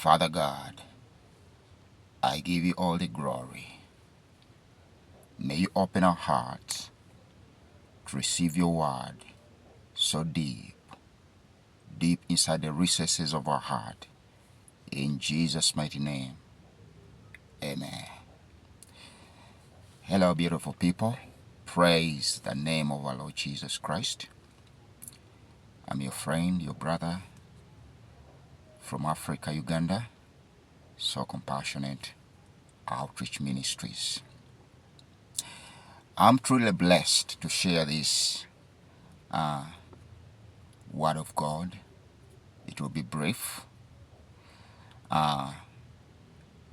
Father God, I give you all the glory. May you open our hearts to receive your word so deep inside the recesses of our heart. In Jesus' mighty name, amen. Hello, beautiful people. Praise the name of our Lord Jesus Christ. I'm your friend, your brother from Africa, Uganda, So Compassionate Outreach Ministries. I'm truly blessed to share this Word of God. It will be brief. The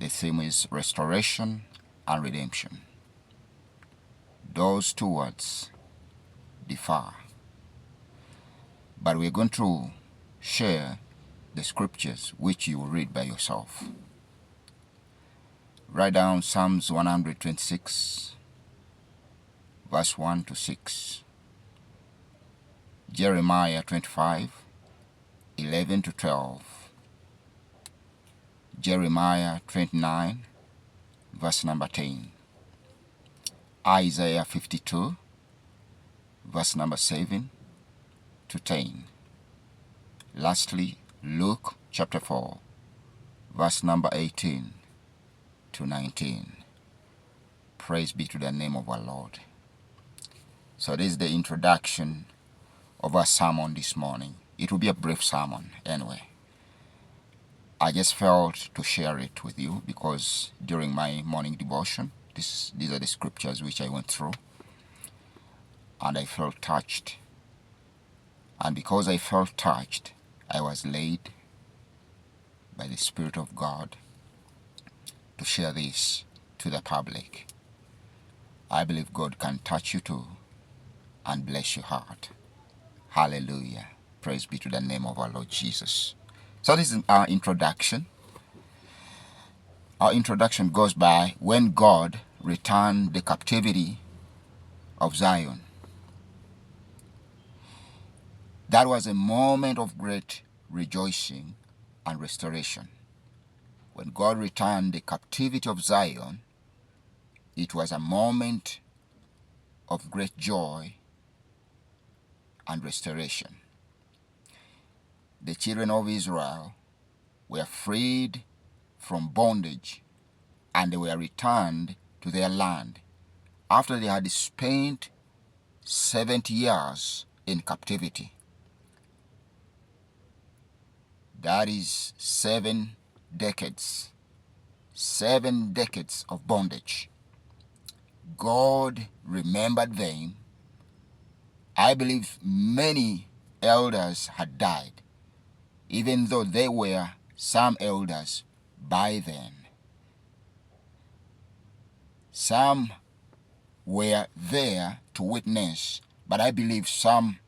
theme is restoration and redemption. Those two words differ, but we're going to share the scriptures which you will read by yourself. Write down Psalms 126, verse 1 to 6. Jeremiah 25, 11 to 12. Jeremiah 29, verse number 10. Isaiah 52, verse number 7 to 10. Lastly, Luke chapter 4, verse number 18 to 19. Praise be to the name of our Lord. So this is the introduction of our sermon this morning. It will be a brief sermon anyway. I just felt to share it with you because during my morning devotion, these are the scriptures which I went through, and I felt touched. And because I felt touched, I was led by the Spirit of God to share this to the public. I believe God can touch you too and bless your heart. Hallelujah. Praise be to the name of our Lord Jesus. So this is our introduction. Our introduction goes by when God returned the captivity of Zion. That was a moment of great rejoicing and restoration. When God returned the captivity of Zion, it was a moment of great joy and restoration. The children of Israel were freed from bondage and they were returned to their land after they had spent 70 years in captivity. That is 7 decades. 7 decades of bondage. God remembered them. I believe many elders had died, even though there were some elders by then. Some were there to witness, but I believe some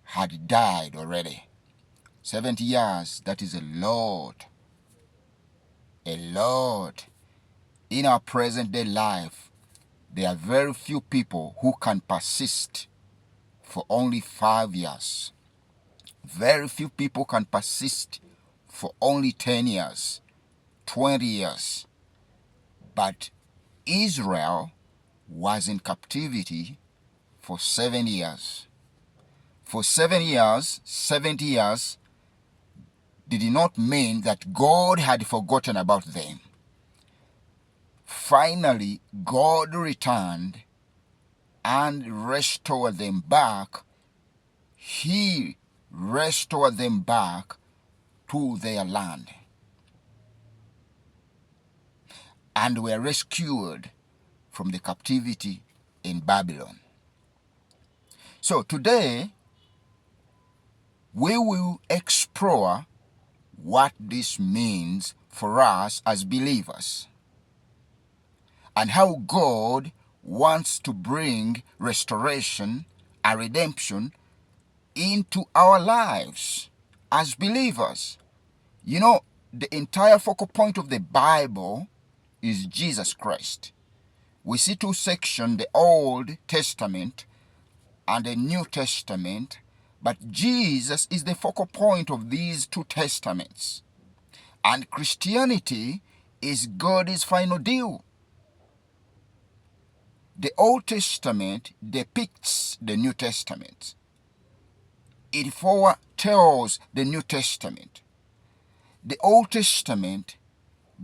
had died already. 70 years, that is a lot. A lot. In our present day life, there are very few people who can persist for only 5 years. Very few people can persist for only 10 years, 20 years. But Israel was in captivity for 7 years. For 7 years, 70 years, did not mean that God had forgotten about them. Finally, God returned and restored them back. He restored them back to their land and were rescued from the captivity in Babylon. So today, we will explore what this means for us as believers and how God wants to bring restoration and redemption into our lives as believers. You know, the entire focal point of the Bible is Jesus Christ. We see 2 sections, the Old Testament and the New Testament, but Jesus is the focal point of these 2 testaments. And Christianity is God's final deal. The Old Testament depicts the New Testament. It foretells the New Testament. The Old Testament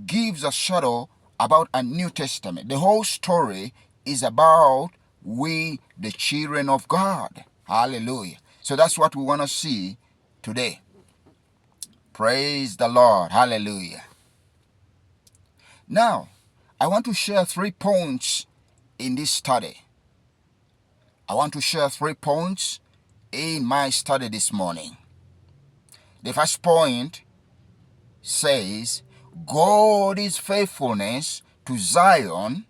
gives a shadow about a New Testament. The whole story is about we, the children of God. Hallelujah. So that's what we want to see today. Praise the Lord. Hallelujah. Now, I want to share 3 points in this study. I want to share 3 points in my study this morning. The first point says, God's faithfulness to Zion.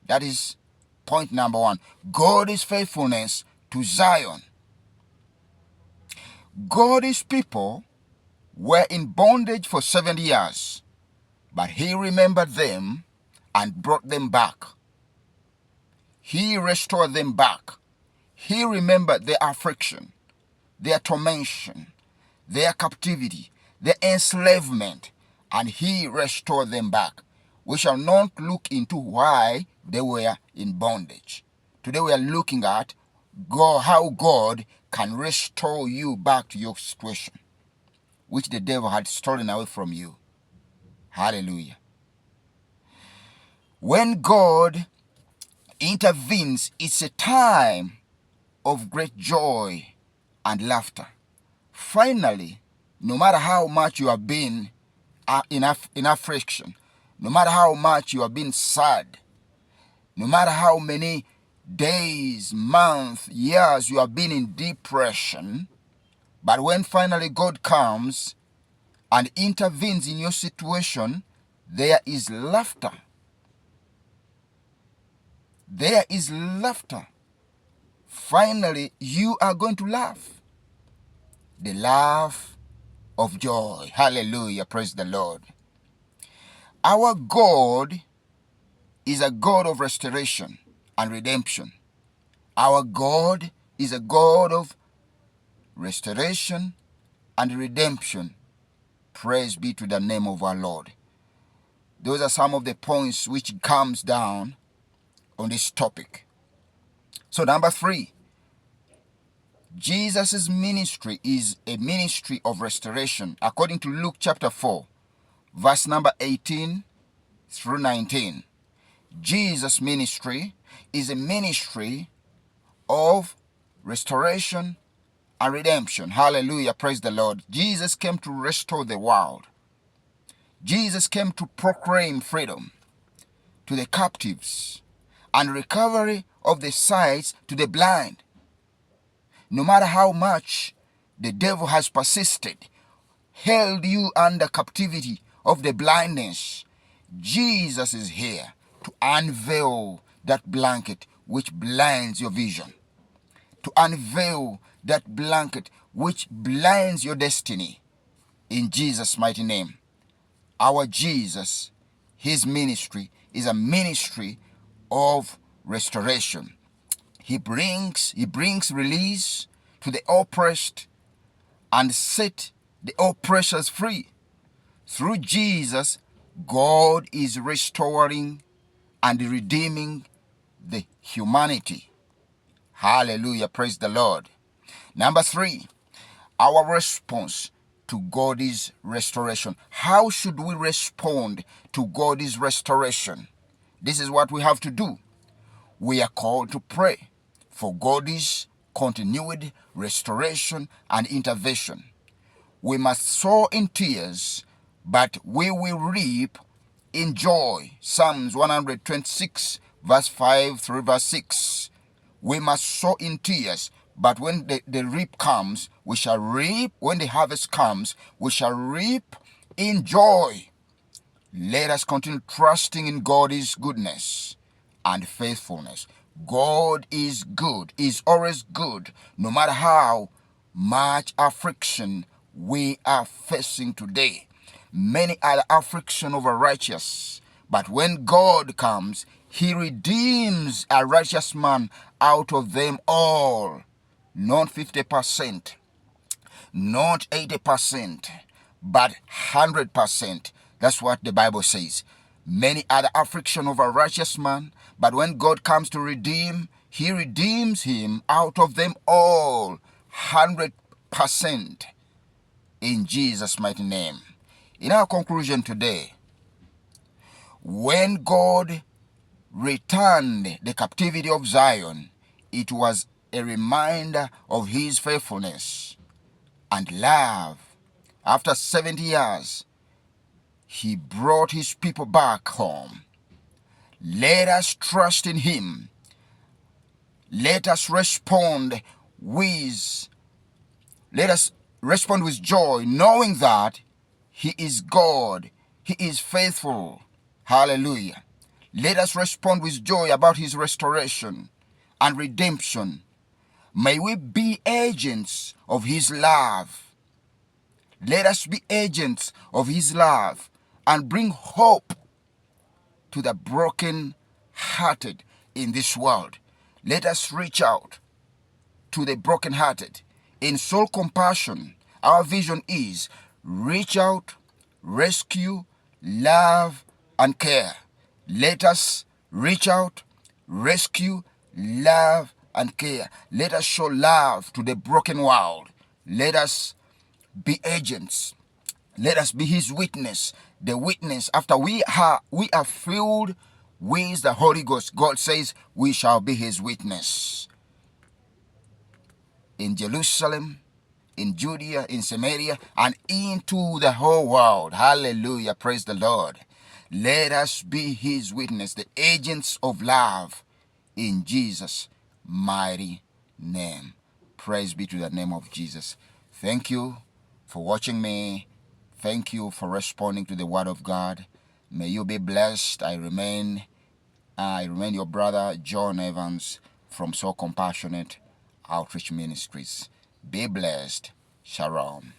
That is point number 1. God's faithfulness to Zion. God's people were in bondage for 70 years, but He remembered them and brought them back. He restored them back. He remembered their affliction, their tormentation, their captivity, their enslavement, and He restored them back. We shall not look into why they were in bondage. Today we are looking at how God can restore you back to your situation, which the devil had stolen away from you. Hallelujah. When God intervenes, it's a time of great joy and laughter. Finally, no matter how much you have been in affliction, no matter how much you have been sad, no matter how many days, months, years you have been in depression, but when finally God comes and intervenes in your situation, there is laughter. There is laughter. Finally, you are going to laugh. The laugh of joy. Hallelujah. Praise the Lord. Our God is a God of restoration and redemption. Our God is a God of restoration and redemption. Praise be to the name of our Lord. Those are some of the points which comes down on this topic. So number 3, Jesus' ministry is a ministry of restoration, according to Luke chapter 4, verse number 18 through 19. Jesus' ministry is a ministry of restoration and redemption. Hallelujah, praise the Lord. Jesus came to restore the world. Jesus came to proclaim freedom to the captives and recovery of the sight to the blind. No matter how much the devil has persisted, held you under captivity of the blindness, Jesus is here to unveil that blanket which blinds your vision, to unveil that blanket which blinds your destiny. In Jesus' mighty name. Our Jesus, His ministry is a ministry of restoration. He brings release to the oppressed and set the oppressors free. Through Jesus, God is restoring and redeeming the humanity. Hallelujah, praise the Lord. Number 3, our response to God's restoration. How should we respond to God's restoration? This is what we have to do. We are called to pray for God's continued restoration and intervention. We must sow in tears, but we will reap in joy. Psalms 126, verse 5 through verse 6. We must sow in tears, but when the reap comes, we shall reap. When the harvest comes, we shall reap in joy. Let us continue trusting in God's goodness and faithfulness. God is good, is always good, no matter how much affliction we are facing today. Many are the affliction of a righteous, but when God comes, He redeems a righteous man out of them all. Not 50%, not 80%, but 100%. That's what the Bible says. Many are the affliction of a righteous man, but when God comes to redeem, he redeems him out of them all, 100%, in Jesus' mighty name. In our conclusion today, when God returned the captivity of Zion, it was a reminder of his faithfulness and love. After 70 years, he brought his people back home. Let us trust in him. Let us respond with joy, knowing that he is God. He is faithful. Hallelujah. Let us respond with joy about his restoration and redemption. May we be agents of his love. Let us be agents of his love and bring hope to the broken-hearted in this world. Let us reach out to the broken-hearted. In soul compassion, our vision is reach out, rescue, love, and care. Let us reach out, rescue, love, and care. Let us show love to the broken world. Let us be agents. Let us be his witness. The witness, after we are filled with the Holy Ghost, God says we shall be his witness. In Jerusalem, in Judea, in Samaria, and into the whole world. Hallelujah. Praise the Lord. Let us be his witness, the agents of love, in Jesus' mighty name. Praise be to the name of Jesus. Thank you for watching me. Thank you for responding to the word of God. May you be blessed. I remain your brother, John Evans, from So Compassionate Outreach Ministries. Be blessed. Shalom.